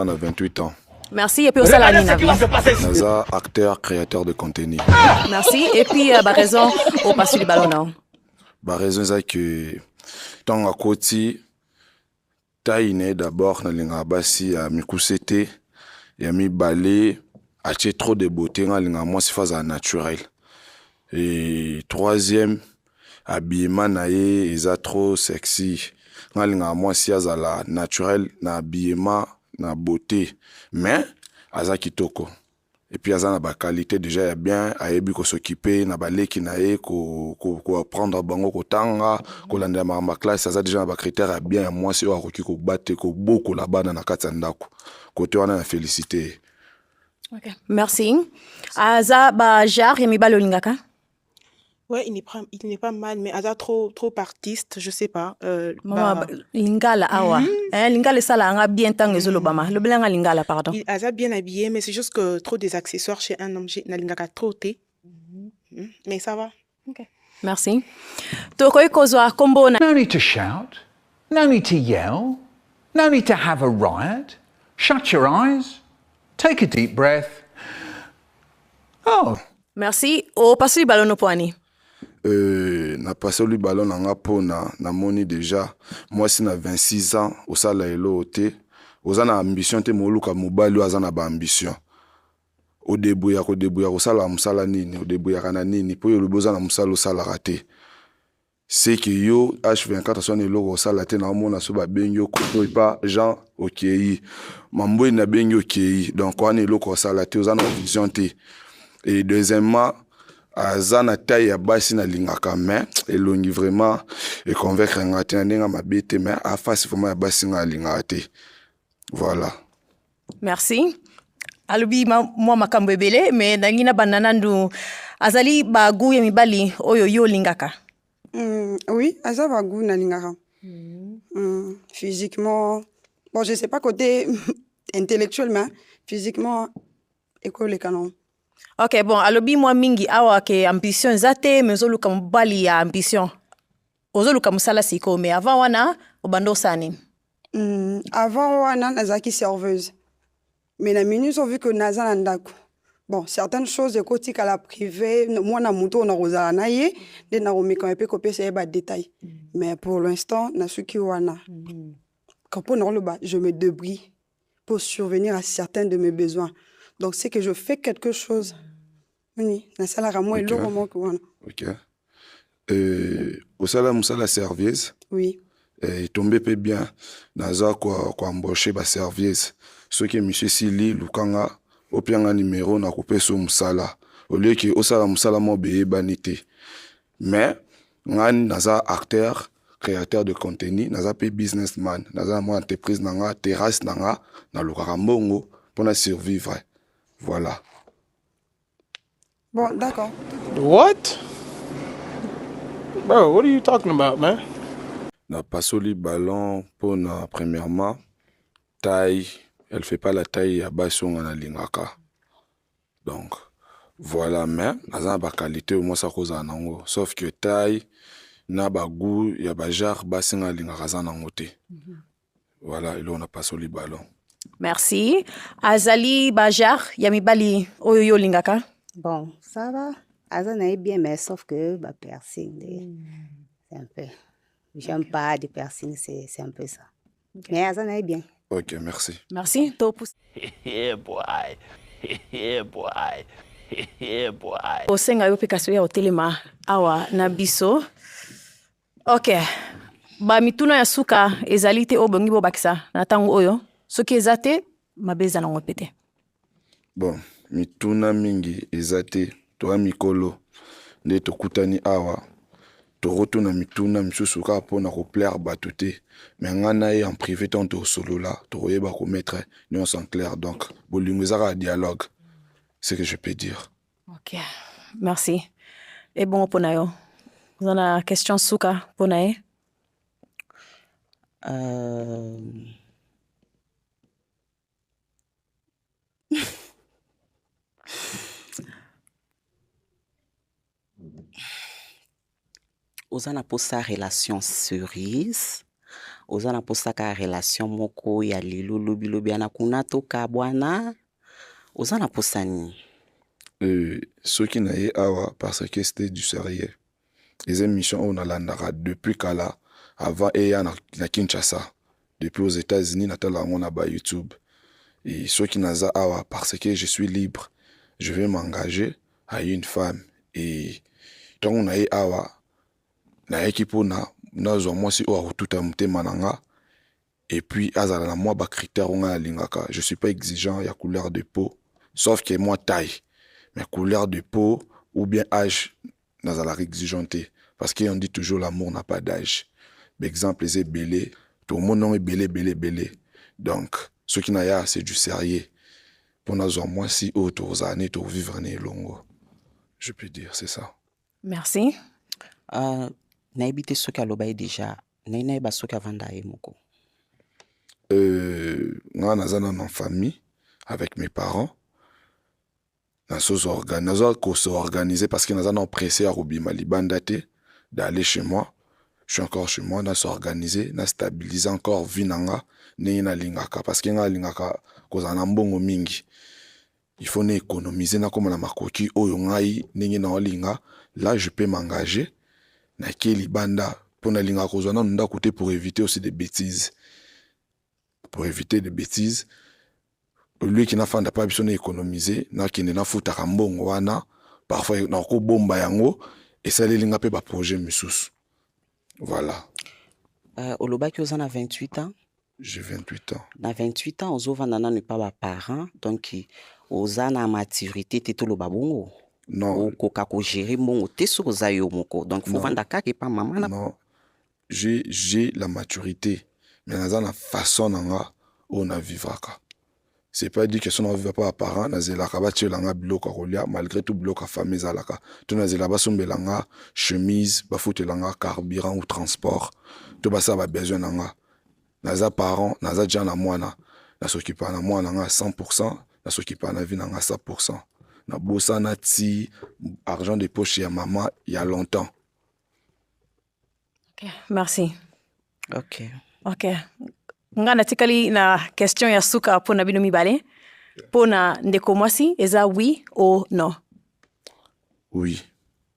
Nazan a 28 ans. Merci. Et puis, au salani, Naza, acteur, créateur de contenu. Merci. Et puis, bah, raison, au passé du ballon, non? Bah, raison, c'est que, tant à côté, taïne d'abord, na linga basi, à mi kusete, ya mi balé, a trop de beauté, na linga moi, c'est phase naturel. Et troisième, habillement, na ye, eza trop sexy. Na linga moi, si azala naturel, na habillement, na beauté. Mais, aza kitoko. Et puis, aza na ba qualité déjà ya bien, ayebi ko s'occuper, na ba leki na ye, ko prendre bango, ko tanga, ko landa ma classe, aza déjà na ba critère ya bien, ya moi, si wa koki ko bate, ko boko la bana na kati ya ndako. Côté wana na félicité. Ok, merci. Aza, ba jar, yami balo lingaka? Ouais, il n'est pas mal, mais Aza trop artiste, je sais pas. Maman, lingala awa. Lingala sala anga bien tangue zolo bama. Le blanc lingala, pardon. Aza bien habillé, mais c'est juste que trop des accessoires chez un homme, na lingaka trop té. Mais ça va. Ok. Merci. Tokoi kozwa kombo na. No need to shout. No need to yell. No need to have a riot. Shut your eyes. Take a deep breath. Oh. Merci. O passe le ballon au poignet. Na passé le ballon na po na moni déjà moi si na 26 ans au sala elo te oza na ambition te moluka mobali aza na ba ambition au début ya ko sala musala nini au début ya kana nini po yo loboza na musala sala raté c'est que yo H24 son elo sala te na mona so ba benyo ko pas Jean okei mambo na benyo okei donc on elo ko sala te oza na vision te. Et deuxièmement aza na taille ya basi na lingaka mais elongi vraiment et convaincre ngati na ndenge mabete mais a face vraiment ya basi nga lingaka te. Voilà. Merci. Alubi moi makambo ebele mais nangina banana ndu azali bagu ya mibali oyo yo lingaka. Oui, aza bagu na lingaka. Physiquement, bon je sais pas côté intellectuellement, physiquement école les canons. Ok, bon, alobi moi mingi awa ke ambition zate mezoluka mobali ya ambition. Ozoluka musala siko mais avant wana obando sani. Avant wana nazaki serveuse. Mais na minutes ont vu que naza nandako. Bon, certaines choses de côté à la privée, moi na muto na rozala na ye, de na romi quand peu copé c'est ba détail. Mais pour l'instant, na suki wana. Quand pour le bas, je me débrouille pour survenir à certains de mes besoins. Donc c'est que je fais quelque chose. Oui, na sala ramo et l'eau moment que wana. OK. Au sala musala service. Oui. Et tombé peu bien naza kwa embaucher ba service. Ce qui monsieur Sili Lukanga au pianga numéro na coupé so musala. Au lieu que au sala musala mo be banité. Mais ngani naza acteur, créateur de contenu, naza pe businessman, naza mo entreprise nanga, terrasse nanga na lukaka mbongo pour na survivre. Voilà. Bon, d'accord. What? Bro, what are you talking about, man? Na passo li ballon pour na premièrement taille, elle fait pas la taille à basson na lingaka. Donc voilà, mais naza ba qualité au moins ça cause nango, sauf que taille na ba goût ya ba jar basinga lingaka za nango te. Voilà, et là on a passé li ballon. Merci. Azali bajar yami bali oyo yo lingaka. Bon, ça va. Azana est bien, mais sauf que bah, piercing, c'est un peu. J'aime pas de piercing, c'est un peu ça. Okay. Mais Azana est bien. Ok, merci. Merci. Yeah, boy. Yeah, boy. Yeah, boy. Osenga yo pe kaso ya hotelema awa na biso. Ok. Ba mituna ya suka ezali te obongi bo bakisa na tango oyo. Soki ezate mabeza na ngopete. Bon, mituna mingi ezate toa mikolo nde tokutani awa torotuna mituna misusu kaka mpona koplaire bato te me nga na ye en privé tant tosolola tokoyeba komettre nyonso en clair donc bolingo eza kaka dialogue ce que je peux dire. Ok, merci. Et bon mpona yo oza na question suka mpona ye? Osana pour sa relation cerise, oza na posaka relation moko ya lelo lobi ana kuna toka bwana oza na posa nini? Ceux qui n'aient awa parce que c'était du sérieux. Les émissions on a landara depuis kala avant et na Kinshasa. Depuis aux États-Unis natala on a YouTube. Et ceux qui n'ont awa parce que je suis libre, je vais m'engager à une femme. Et tant on a awa na équipe na moi si o tout a muté mananga. Et puis azala na moi ba critère on a lingaka. Je suis pas exigeant ya couleur de peau, sauf que moi taille. Mais couleur de peau ou bien âge nazala exigeanté parce qu'on dit toujours l'amour n'a pas d'âge. Exemple c'est belé, tout le monde est belé. Donc ce qui n'a c'est du sérieux. Pour nous moi si autour années to vivre né longo. Je peux dire c'est ça. Merci. Na habité ce qui a l'obéi déjà. Na ba ce qui a vendu moko. Moi nazana en famille avec mes parents. Nous sommes organisés parce que nous sommes pressés à Robima Libandate d'aller chez moi. Je suis encore chez moi, nous sommes organisés, nous stabilisons encore Vinanga, Nena Lingaka, parce que nous Lingaka, nous avons bon mingi. Il faut économiser, nous comme la marcoki, Oyongai, Nena Linga. Là, je peux m'engager. Naki Libanda, pour la Linga, nous avons côté pour éviter aussi des bêtises. Pour éviter des bêtises. Lui qui n'a pas besoin d'économiser, qui n'a foutu à mbongo wana, parfois il n'a pas bomba yango, et ça les linga pe ba projet misous. Voilà. Oloba qui a 28 ans. J'ai 28 ans. Na 28 ans, ozo vanana ne pas ba parents, donc oza na maturité te to lo babongo. Non. Ko ka ko gérer mongo te so oza yo moko. Donc faut vanda ka ke pa maman na. Non. J'ai la maturité, mais dans la façon nanga on a vivra. C'est pas dit que si on ne vit pas à parents, on a bloc à rolia, malgré tout bloc à famille zalaka. Tu n'as pas besoin chemise, bafoute langa carburant ou transport. Tu vas ça besoin nanga. Naza parents, naza déjà na moana, na s'occupe na moana à 100%, na s'occupe na vie nanga 100%. Na bossa na ti argent de poche à maman il y a longtemps. Ok, merci. Ok. Nga natikali na question ya suka pona bino mibale. Pona ndeko mwasi, eza oui ou non? Oui.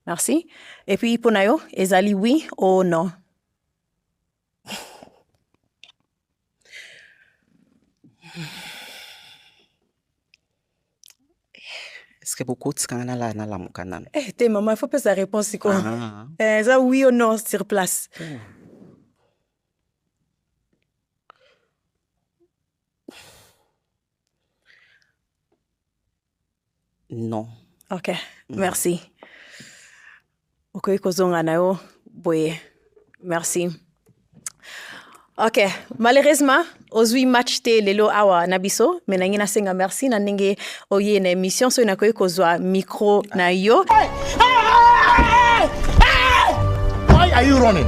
Merci. Et puis pona yo, ezali oui ou non? Est-ce que beaucoup de gens na la mukana? T'es maman, il faut pas sa réponse quoi. Eza oui ou non sur place. Non. Ok, merci. Ok, kozonga na yo, boye. Merci. Ok, malheureusement, ozui match te lelo awa nabiso, mais nangi nasenga merci na ndenge oye na émission so na koyi kozwa micro na yo. Why are you running?